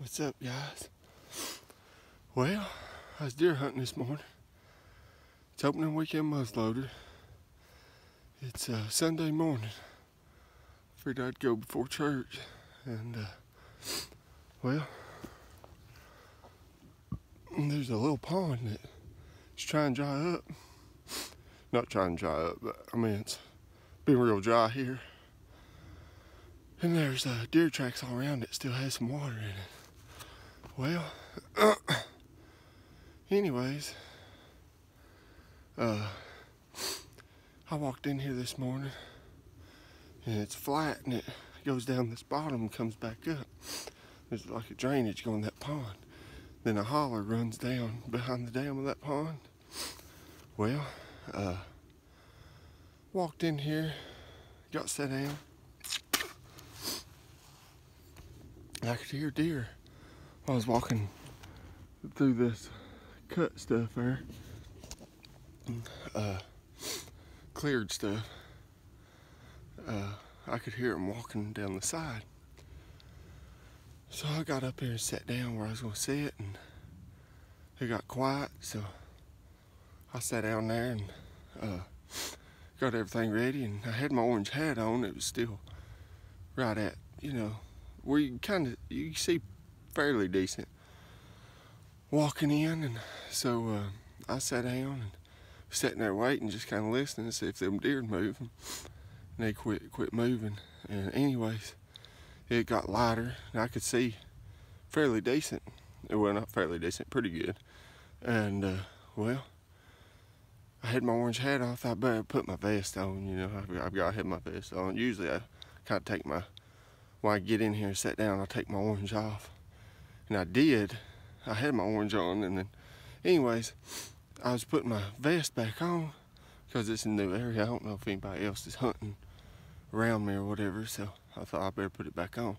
What's up, guys? Well, I was deer hunting this morning. It's opening weekend muzzleloader. It's Sunday morning. Figured I'd go before church, and well, there's a little pond that's trying to dry up. Not trying to dry up, but I mean it's been real dry here. And there's deer tracks all around it. Still has some water in it. Well, anyways, I walked in here this morning, and it's flat, and it goes down this bottom and comes back up. There's like a drainage going that pond. Then a holler runs down behind the dam of that pond. Well, walked in here, got set down. I could hear deer. I was walking through this cut stuff there, cleared stuff. I could hear them walking down the side. So I got up here and sat down where I was going to sit, and it got quiet, so I sat down there and got everything ready, and I had my orange hat on. It was still right at, where you see fairly decent walking in, and so I sat down and was sitting there waiting, just kind of listening to see if them deer moving. And they quit moving. And anyways, it got lighter, and I could see fairly decent. Well, not fairly decent, pretty good. And well, I had my orange hat off. I better put my vest on. I've got to have my vest on. Usually I kind of take when I get in here and sit down, I take my orange off. And I did. I had my orange on, and then, anyways, I was putting my vest back on because it's a new area. I don't know if anybody else is hunting around me or whatever, so I thought I better put it back on.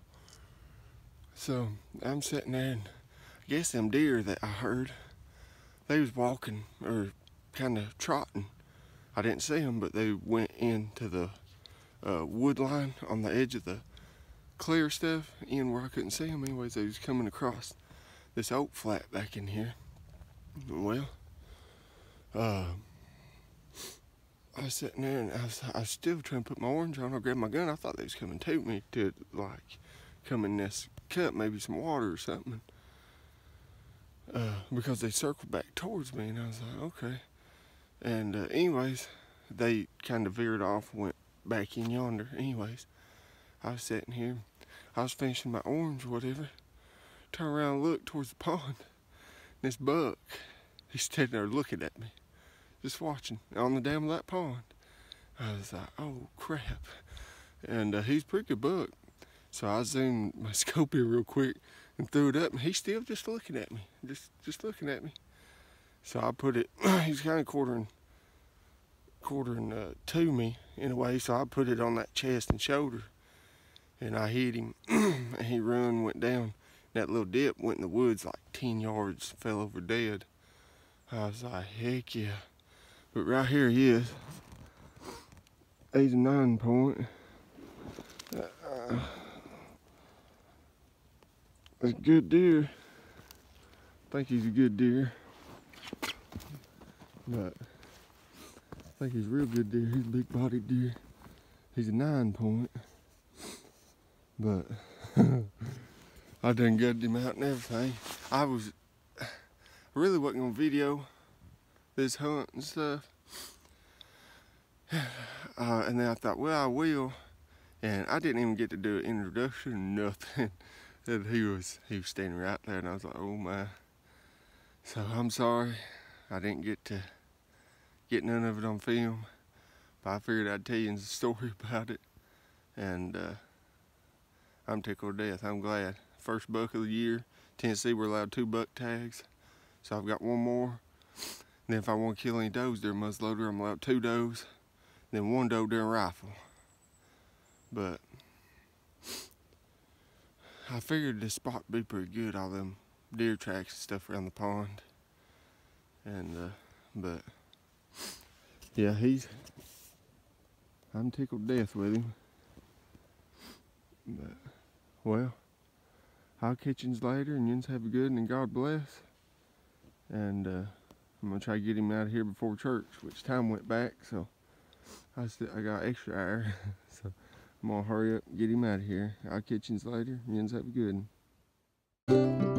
So I'm sitting there, and I guess them deer that I heard, they was walking or kind of trotting. I didn't see them, but they went into the wood line on the edge of the clear stuff in where I couldn't see them. Anyways, they was coming across this oak flat back in here. Well, I was sitting there, and I was still trying to put my orange on. I grabbed my gun. I thought they was coming to me to like come in this cut, maybe some water or something. Because they circled back towards me, and I was like, okay. And anyways, they kind of veered off, went back in yonder. Anyways, I was sitting here. I was finishing my orange or whatever. Turn around and look towards the pond. And this buck, he's standing there looking at me, just watching on the dam of that pond. I was like, oh crap. And he's a pretty good buck. So I zoomed my scope in real quick and threw it up, and he's still just looking at me, just looking at me. So I put it, he's kind of quartering to me in a way, so I put it on that chest and shoulder, and I hit him, and he went down. That little dip, went in the woods like 10 yards, fell over dead. I was like, heck yeah. But right here he is. 8 or 9 point. It's a good deer. I think he's a good deer. But I think he's a real good deer. He's a big bodied deer. He's a 9 point. But I done gutted him out and everything. I really wasn't gonna video this hunt and stuff. And then I thought, well, I will. And I didn't even get to do an introduction or nothing. And he was standing right there, and I was like, oh my. So I'm sorry I didn't get none of it on film. But I figured I'd tell you a story about it. And I'm tickled to death. I'm glad. First buck of the year. Tennessee, we're allowed 2 buck tags. So I've got 1 more. And then if I want to kill any does during muzzleloader, I'm allowed 2 does. Then 1 doe during rifle. But I figured this spot would be pretty good. All them deer tracks and stuff around the pond. And but yeah, I'm tickled to death with him. But well, I'll catch yous later, and yous have a good and God bless. And I'm gonna try to get him out of here before church, which time went back, so I got extra hour. So I'm gonna hurry up and get him out of here. I'll catch yous later, and yous have a good one.